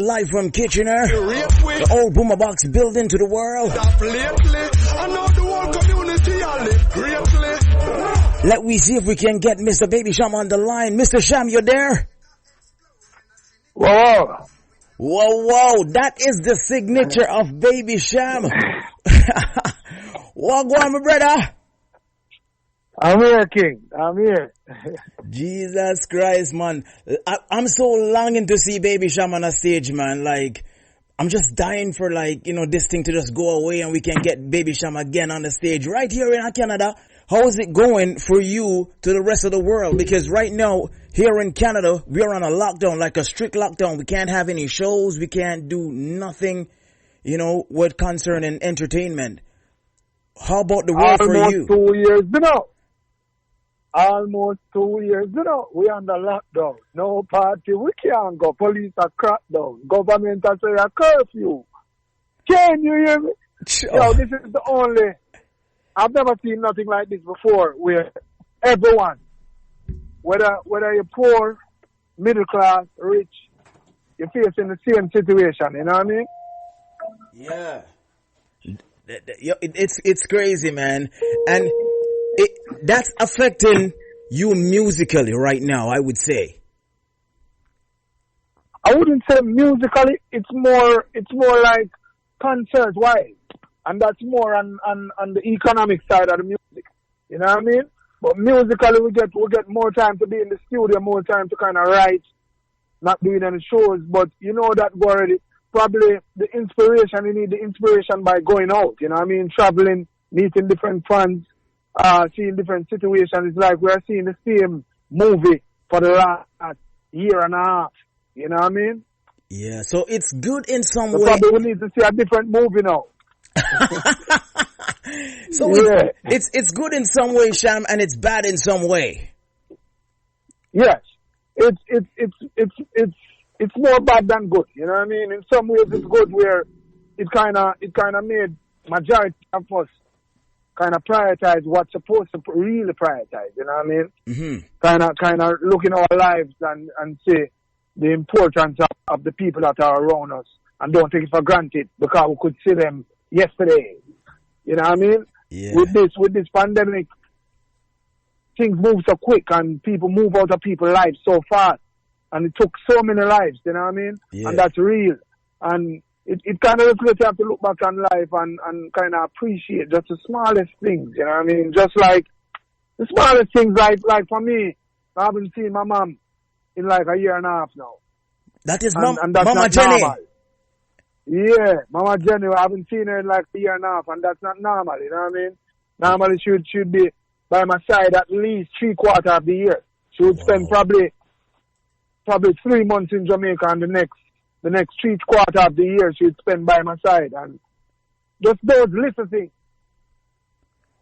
Live from Kitchener, the old boomer box building to the world. Let me see if we can get Mr. Baby Cham on the line. Mr. Cham, you're there? Whoa. Whoa, that is the signature of Baby Cham. What go on, my brother? I'm here, King. I'm here. Jesus Christ, man. I'm so longing to see Baby Cham on a stage, man. Like, I'm just dying for, like, you know, this thing to just go away and we can get Baby Cham again on the stage right here in Canada. How is it going for you to the rest of the world? Because right now, here in Canada, we are on a lockdown, like a strict lockdown. We can't have any shows. We can't do nothing, you know, with concern and entertainment. How about the world for you? Almost 2 years, you know. Almost 2 years, you know. We under lockdown. No party. We can't go. Police are crackdown. Government are say a curfew. Can you hear me? Yo, this is the only... I've never seen nothing like this before, where everyone, whether you're poor, middle class, rich, you're facing the same situation, you know what I mean? Yeah. It's crazy, man. And that's affecting you musically right now, I would say. I wouldn't say musically, it's more like concert-wise. And that's more on the economic side of the music. You know what I mean? But musically, we get more time to be in the studio, more time to kind of write, not doing any shows. But you know that already. Probably the inspiration, you need the inspiration by going out. You know what I mean? Traveling, meeting different fans, seeing different situations. It's like we're seeing the same movie for the last year and a half. You know what I mean? Yeah, so it's good in some way. Probably we need to see a different movie now. So yeah. it's good in some way, Cham, and it's bad in some way. Yes, it's more bad than good. You know what I mean? In some ways, it's good where it kind of made majority of us kind of prioritize what's supposed to really prioritize. You know what I mean? Mm-hmm. Kind of look in our lives and say the importance of the people that are around us and don't take it for granted because we could see them yesterday. You know what I mean? Yeah. With this pandemic, things move so quick and people move out of people's lives so fast. And it took so many lives, you know what I mean? Yeah. And that's real. And it kind of looks like you have to look back on life and kind of appreciate just the smallest things, you know what I mean? Just like the smallest things, like for me, I haven't seen my mom in like a year and a half now. That is and that's Mama not Jenny. Normal. Yeah, Mama Jenny, I haven't seen her in like a year and a half, and that's not normal, you know what I mean? Normally she should be by my side at least 3/4 of the year. She would spend probably 3 months in Jamaica, and the next 3/4 of the year she would spend by my side, and just those little things.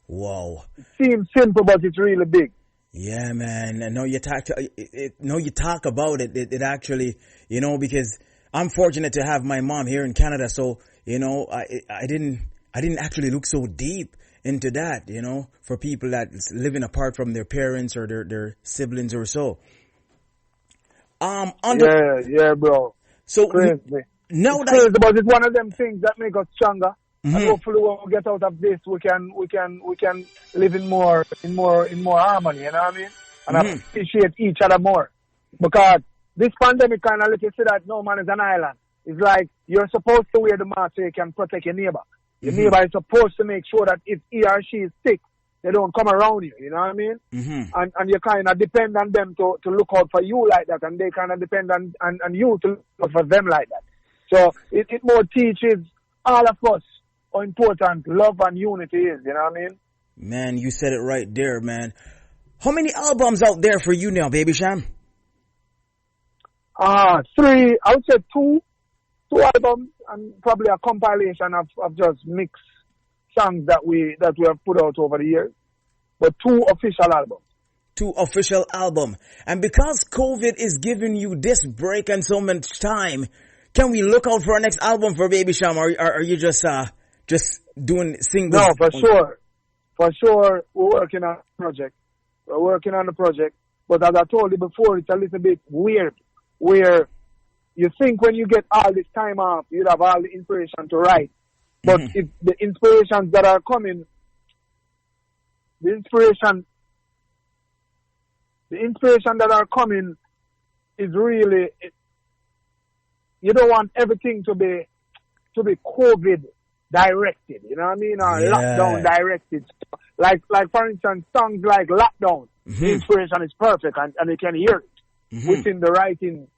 Wow. It seems simple, but it's really big. Yeah, man. And now you talk about it. It actually, you know, because I'm fortunate to have my mom here in Canada, so you know, I didn't actually look so deep into that, you know, for people that living apart from their parents or their siblings or so. Yeah, bro. So crazy. No, it's crazy, but it's one of them things that make us stronger. Mm-hmm. And hopefully, when we get out of this, we can live in more harmony. You know what I mean? And appreciate each other more, because this pandemic kind of let you see that no man is an island. It's like you're supposed to wear the mask so you can protect your neighbor. Your neighbor is supposed to make sure that if he or she is sick, they don't come around you. You know what I mean? Mm-hmm. And you kind of depend on them to look out for you like that, and they kind of depend on you to look out for them like that. So it more teaches all of us how important love and unity is. You know what I mean? Man, you said it right there, man. How many albums out there for you now, Baby Cham? 3. I would say 2 albums, and probably a compilation of just mixed songs that we have put out over the years. But 2 official albums. 2 official albums. And because COVID is giving you this break and so much time, can we look out for our next album for Baby Cham, or are you just doing singles? No, for sure. For sure, we're working on the project. But as I told you before, it's a little bit weird where you think when you get all this time off, you'd have all the inspiration to write. But if the inspirations that are coming, the inspiration that are coming is really, you don't want everything to be COVID directed, you know what I mean, or lockdown directed. Like for instance, songs like Lockdown, the inspiration is perfect and you can hear it within the writing.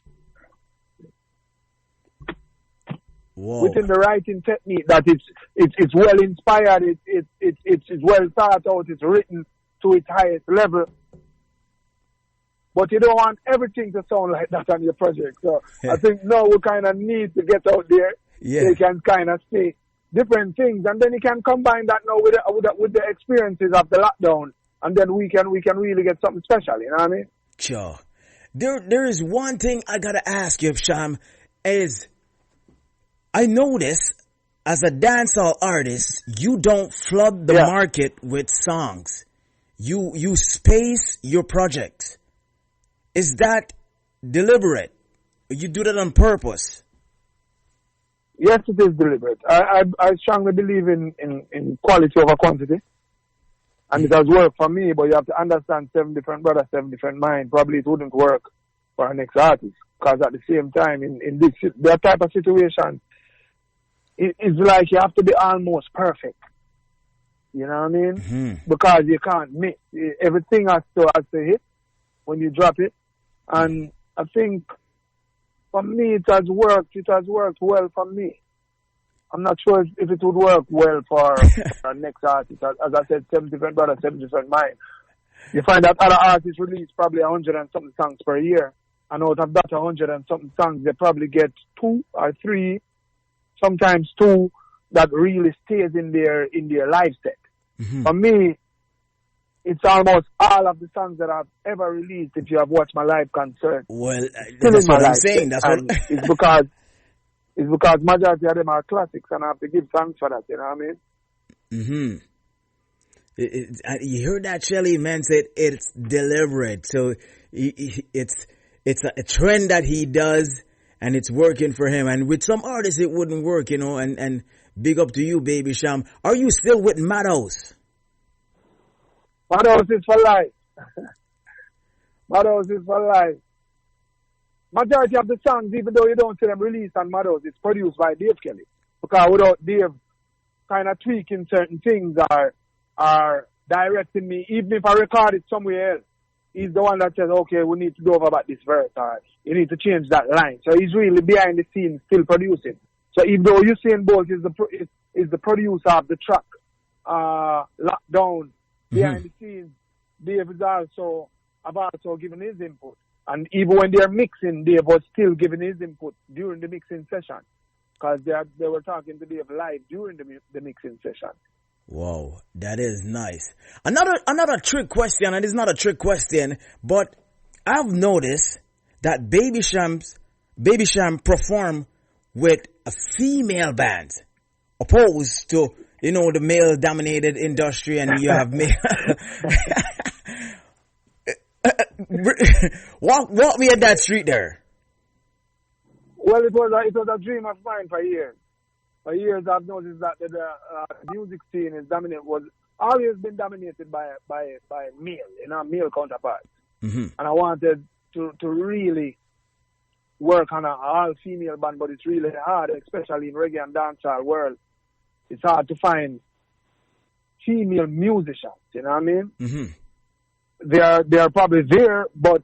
Whoa. Within the writing technique, that it's well inspired, it's well thought out, it's written to its highest level. But you don't want everything to sound like that on your project. So I think now we kind of need to get out there. Yeah. So you can kind of say different things, and then you can combine that now with the experiences of the lockdown, and then we can really get something special. You know what I mean? Sure. There is one thing I gotta ask you, Cham, is I notice as a dancehall artist, you don't flood the market with songs. You space your projects. Is that deliberate? You do that on purpose? Yes, it is deliberate. I strongly believe in quality over quantity. And it has worked for me, but you have to understand 7 different brothers, 7 different minds. Probably it wouldn't work for our next artist. Because at the same time, in that type of situation, it's like you have to be almost perfect. You know what I mean? Because you can't miss. Everything has to hit when you drop it. And I think for me it has worked well for me. I'm not sure if it would work well for our next artist. As I said, 7 different brothers, 7 different minds. You find that other artists release probably 100 and something songs per year. And out of that 100 and something songs, they probably get 2 or 3, sometimes 2, that really stays in their live set. For me, it's almost all of the songs that I've ever released. If you have watched my live concert, well, that's what I'm saying. That's what it's because majority of them are classics, and I have to give thanks for that. You know what I mean? You heard that, Shelly? Man said it's deliberate. So it's a trend that he does, and it's working for him. And with some artists, it wouldn't work, you know. And big up to you, Baby Cham. Are you still with Madhouse? Madhouse is for life. Madhouse is for life. Majority of the songs, even though you don't see them released on Madhouse, it's produced by Dave Kelly. Because without Dave kind of tweaking certain things or directing me, even if I record it somewhere else, he's the one that says, okay, we need to go over about this verse, or you need to change that line. So he's really behind the scenes still producing. So even though Usain Bolt is the producer of the track, Lockdown, behind the scenes, Dave is I've also given his input. And even when they're mixing, Dave was still giving his input during the mixing session. Because they were talking to Dave live during the mixing session. Whoa, that is nice. Another trick question, and it's not a trick question, but I've noticed that Baby Cham perform with a female band, opposed to, you know, the male-dominated industry, and you have male. walk me at that street there. Well, it was a dream of mine for years. For years, I've noticed that the music scene was always been dominated by male, you know, male counterparts. And I wanted to really work on an all-female band, but it's really hard, especially in reggae and dancehall world. It's hard to find female musicians, you know what I mean? They are probably there, but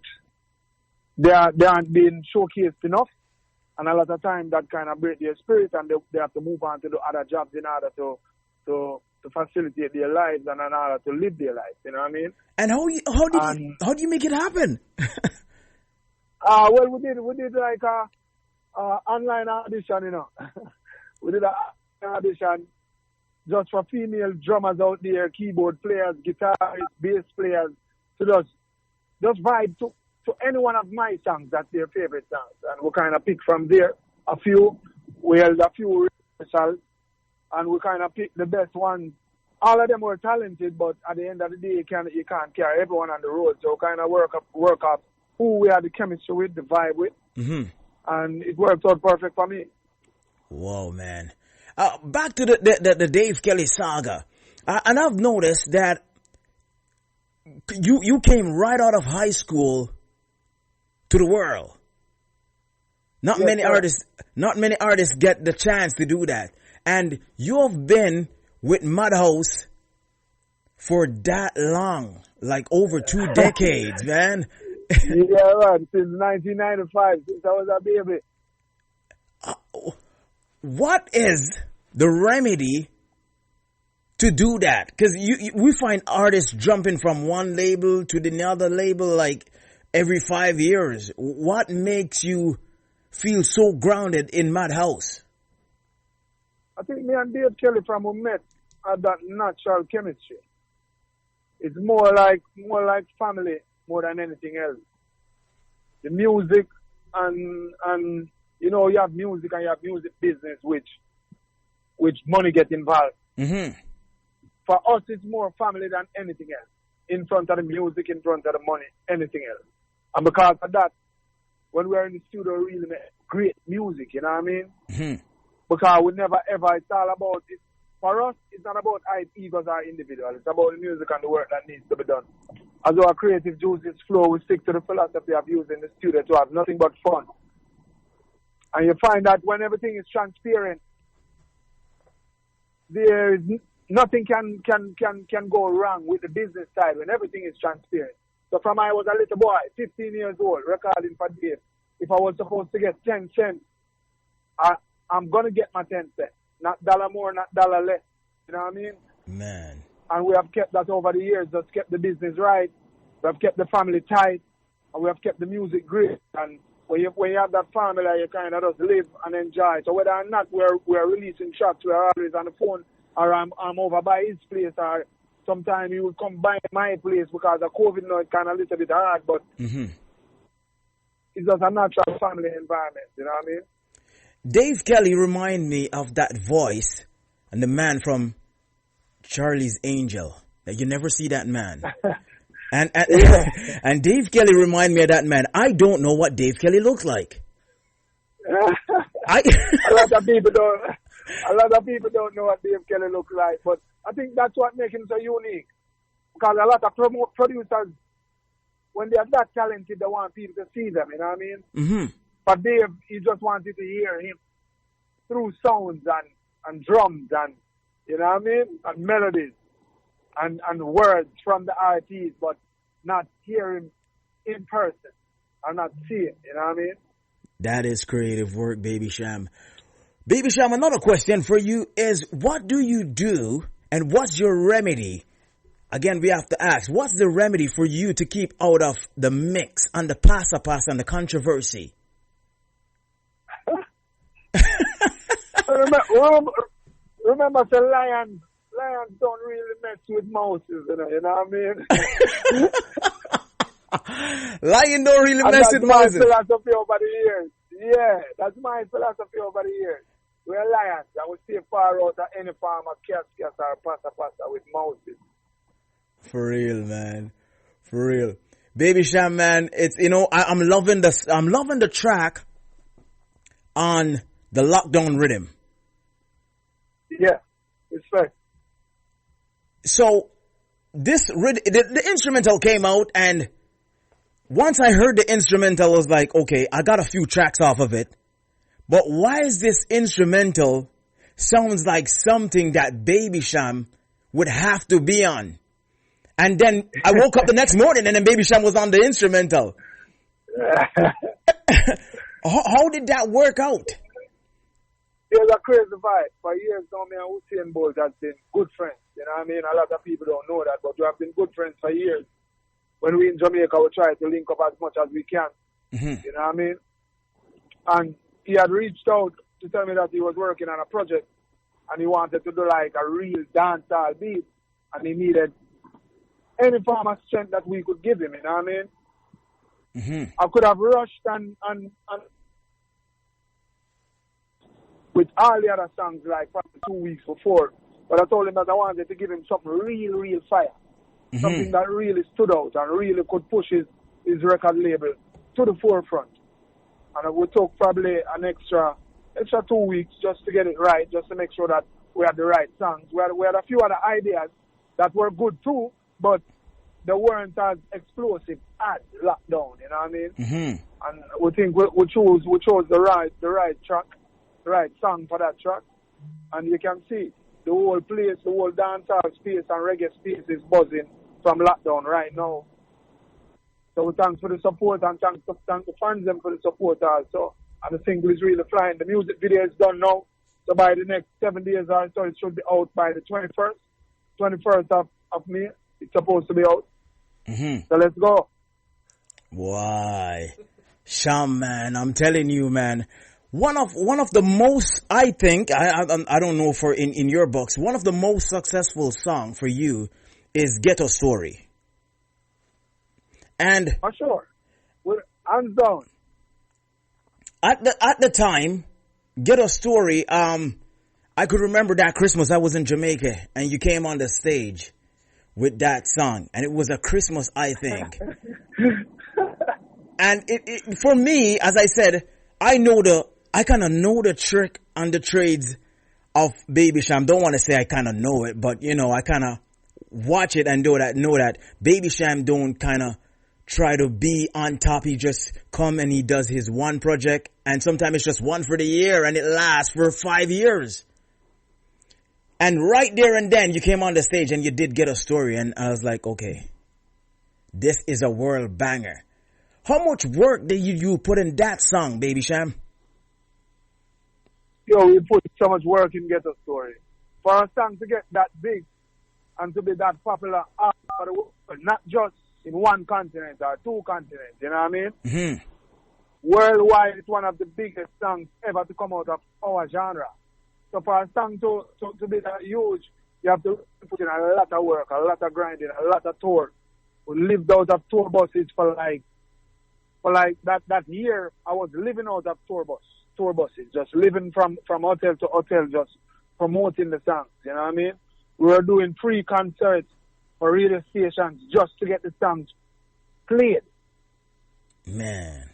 they aren't being showcased enough. And a lot of time that kind of break their spirit, and they have to move on to do other jobs in order to facilitate their lives and in order to live their lives, you know what I mean? And how do you make it happen? Well, we did like a online audition, you know. We did an audition just for female drummers out there, keyboard players, guitarists, bass players, to just vibe to any one of my songs that's their favorite songs. And we kind of pick from there a few. We held a few rehearsals, and we kind of picked the best ones. All of them were talented, but at the end of the day, you can't carry everyone on the road. So we kind of work up who we had the chemistry with, the vibe with. And it worked out perfect for me. Whoa, man. Back to the Dave Kelly saga. And I've noticed that you came right out of high school to the world. Not many artists get the chance to do that. And you have been with Madhouse for that long, like over 2 decades, man. Yeah, right. Since 1995, since I was a baby. What is the remedy to do that? Because we find artists jumping from one label to the other label like every 5 years. What makes you feel so grounded in Madhouse? I think me and Dave Kelly from we met had that natural chemistry. It's more like family more than anything else. The music and you know, you have music and you have music business which money get involved. Mm-hmm. For us, it's more family than anything else. In front of the music, in front of the money, anything else. And because of that, when we're in the studio, we really make great music, you know what I mean? Mm-hmm. Because we never ever, it's all about it. For us, it's not about egos or individuals. It's about the music and the work that needs to be done. As our creative juices flow, we stick to the philosophy of using the studio to have nothing but fun. And you find that when everything is transparent, there is nothing can go wrong with the business side when everything is transparent. So from I was a little boy, 15 years old, recording for Dave, if I was supposed to get 10 cents, I'm going to get my 10 cents. Not dollar more, not dollar less. You know what I mean? Man. And we have kept that over the years, just kept the business right. We have kept the family tight, and we have kept the music great. And when you have that family, you kind of just live and enjoy. So whether or not we're releasing tracks, we're always on the phone, or I'm over by his place, or sometimes he would come by my place because of COVID now, it's kind of a little bit hard, but Mm-hmm. it's just a natural family environment, you know what I mean? Dave Kelly remind me of that voice and the man from Charlie's Angel. Like you never see that man. And and Dave Kelly remind me of that man. I don't know what Dave Kelly looks like. A lot of people don't know what Dave Kelly looks like, but I think that's what makes him so unique. Because a lot of producers, when they are that talented, they want people to see them, you know what I mean? Mm-hmm. But Dave, he just wanted to hear him through sounds and drums and, you know what I mean? And melodies and words from the artist, but not hear him in person or not see it, you know what I mean? That is creative work, Baby Cham. Baby Cham, another question for you is, what do you do and what's your remedy? Again, we have to ask, what's the remedy for you to keep out of the mix and the passa and the controversy? Remember the lions don't really mess with mouses, you know what I mean? Lion don't really and mess with mouses. That's my philosophy over the years. Yeah, that's my philosophy over the years. We're lions, and we stay far out of any farm of cas or pasta with mouses. For real, man. For real. Baby Cham, man, it's, you know, I'm loving the track on the Lockdown Rhythm. Yeah, it's fair. So the instrumental came out, and once I heard the instrumental, I was like, okay, I got a few tracks off of it. But why is this instrumental sounds like something that Baby Cham would have to be on? And then I woke up the next morning and then Baby Cham was on the instrumental. How did that work out? It was a crazy vibe. For years now, me and Usain Bolt has been good friends. You know what I mean? A lot of people don't know that, but we have been good friends for years. When we in Jamaica, we try to link up as much as we can. Mm-hmm. You know what I mean? And he had reached out to tell me that he was working on a project and he wanted to do like a real dancehall beat, and he needed any form of strength that we could give him, you know what I mean? Mm-hmm. I could have rushed and with all the other songs like probably 2 weeks before, but I told him that I wanted to give him something real fire. Mm-hmm. Something that really stood out and really could push his record label to the forefront. And we took probably an extra 2 weeks just to get it right, just to make sure that we had the right songs. We had a few other ideas that were good too, but they weren't as explosive as Lockdown, you know what I mean? Mm-hmm. And we think we chose the right track, the right song for that track. And you can see the whole place, the whole dancehall space and reggae space is buzzing from Lockdown right now. So thanks for the support and thanks to the fans them for the support also. And the single is really flying. The music video is done now. So by the next 7 days or so, it should be out by the 21st of May. It's supposed to be out. Mm-hmm. So let's go. Why? Cham, man, I'm telling you, man. One of the most, I think, I don't know for in your books, one of the most successful song for you is Ghetto Story. And for sure. We're hands down. At the time, Ghetto Story, I could remember that Christmas I was in Jamaica and you came on the stage with that song, and it was a Christmas, I think. And it for me, as I said, I kind of know the trick and the trades of Baby Cham. Don't want to say I kind of know it, but you know, I kind of watch it and know that Baby Cham don't kind of try to be on top. He just come and he does his one project, and sometimes it's just one for the year and it lasts for 5 years. And right there and then you came on the stage and you did Get a Story, and I was like, okay, this is a world banger. How much work did you put in that song, Baby Cham? Yo, we put so much work in Get a Story. For a song to get that big and to be that popular for the world, not just in one continent or two continents, you know what I mean? Mm-hmm. Worldwide, it's one of the biggest songs ever to come out of our genre. So for a song to be that huge, you have to put in a lot of work, a lot of grinding, a lot of tour. We lived out of tour buses for that year. I was living out of tour buses, just living from hotel to hotel, just promoting the songs, you know what I mean? We were doing free concerts for radio stations just to get the songs played. Man.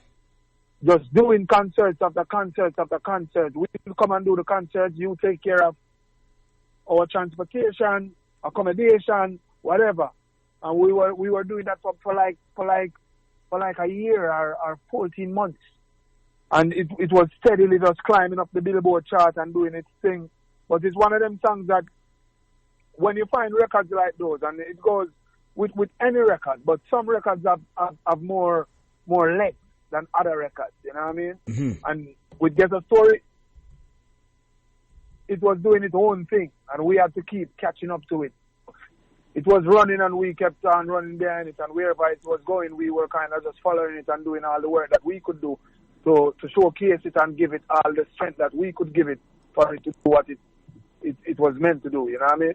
Just doing concerts after concerts after concerts. We will come and do the concerts. You take care of our transportation, accommodation, whatever. And we were doing that for like a year or 14 months. And it was steadily just climbing up the Billboard chart and doing its thing. But it's one of them songs that when you find records like those, and it goes with any record, but some records have more legs than other records, you know what I mean? Mm-hmm. And with Get a Story, it was doing its own thing, and we had to keep catching up to it. It was running, and we kept on running behind it, and wherever it was going, we were kind of just following it and doing all the work that we could do to showcase it and give it all the strength that we could give it for it to do what it was meant to do, you know what I mean?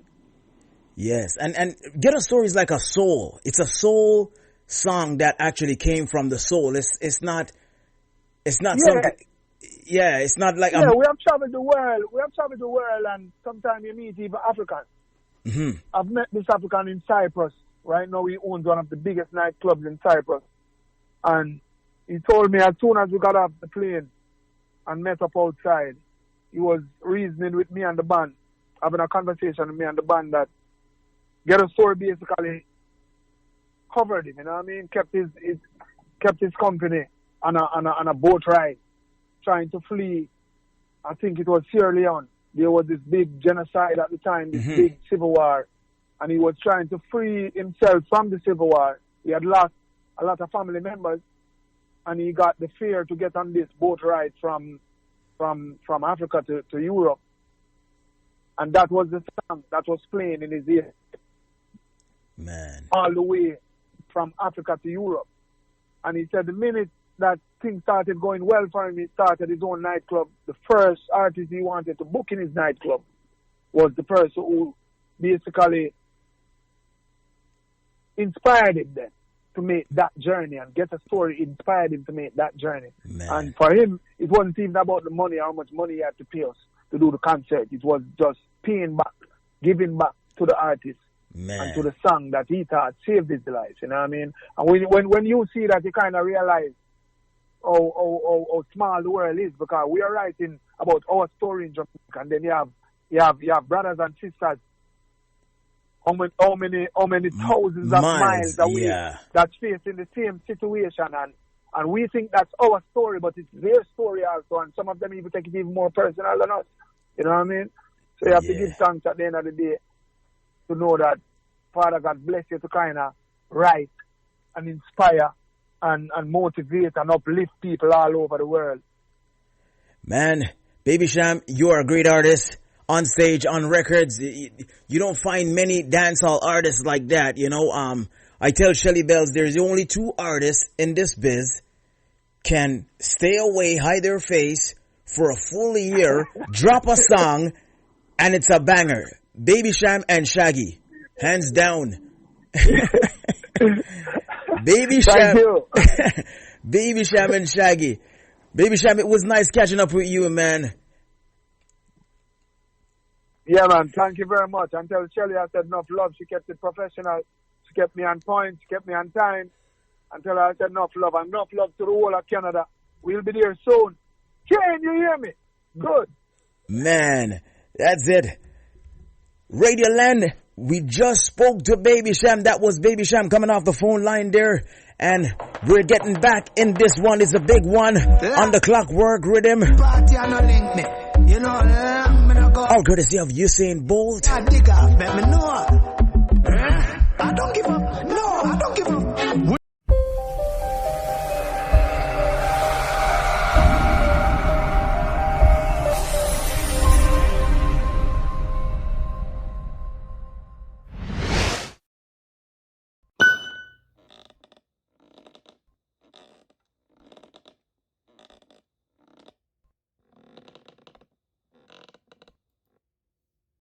Yes, and Get a Story is like a soul. It's a soul song that actually came from the soul. It's not something. Yeah, it's not like. Yeah, we have traveled the world, and sometimes you meet even Africans. Mm-hmm. I've met this African in Cyprus. Right now, he owns one of the biggest nightclubs in Cyprus, and he told me as soon as we got off the plane and met up outside, he was reasoning with me and the band, having a conversation with me and the band that Get a Story basically covered him, you know what I mean? Kept his company on a boat ride, trying to flee. I think it was Sierra Leone. There was this big genocide at the time, this big civil war, and he was trying to free himself from the civil war. He had lost a lot of family members, and he got the fear to get on this boat ride from Africa to Europe. And that was the song that was playing in his ear. Man. All the way from Africa to Europe. And he said the minute that things started going well for him, he started his own nightclub. The first artist he wanted to book in his nightclub was the person who basically inspired him then to make that journey, and Get a Story inspired him to make that journey. Man. And for him, it wasn't even about the money, how much money he had to pay us to do the concert. It was just paying back, giving back to the artist. Man. And to the song that he thought saved his life, you know what I mean? And when you see that, you kind of realize how small the world is, because we are writing about our story in Jamaica, and then you have brothers and sisters how many thousands of miles away that's facing the same situation, and we think that's our story, but it's their story also, and some of them even take it even more personal than us. You know what I mean? So you have to give thanks at the end of the day to know that Father God bless you to kind of write and inspire and motivate and uplift people all over the world. Man, Baby Cham, you are a great artist. On stage, on records, you don't find many dancehall artists like that, you know. I tell Shelly Bells there's only two artists in this biz can stay away, hide their face for a full year, drop a song, and it's a banger. Baby Cham and Shaggy, hands down. Baby Cham, Baby Cham and Shaggy. Baby Cham, it was nice catching up with you, man. Yeah, man, thank you very much. Until Shelly, I said enough love. She kept it professional. She kept me on point. She kept me on time. Until I said enough love. And enough love to the whole of Canada. We'll be there soon. Can you hear me? Good. Man, that's it. Radio Land, we just spoke to Baby Cham. That was Baby Cham coming off the phone line there. And we're getting back in this one. It's a big one on the Clockwork Rhythm. You know, all courtesy of Usain Bolt. I dig up, let me know. I don't give up.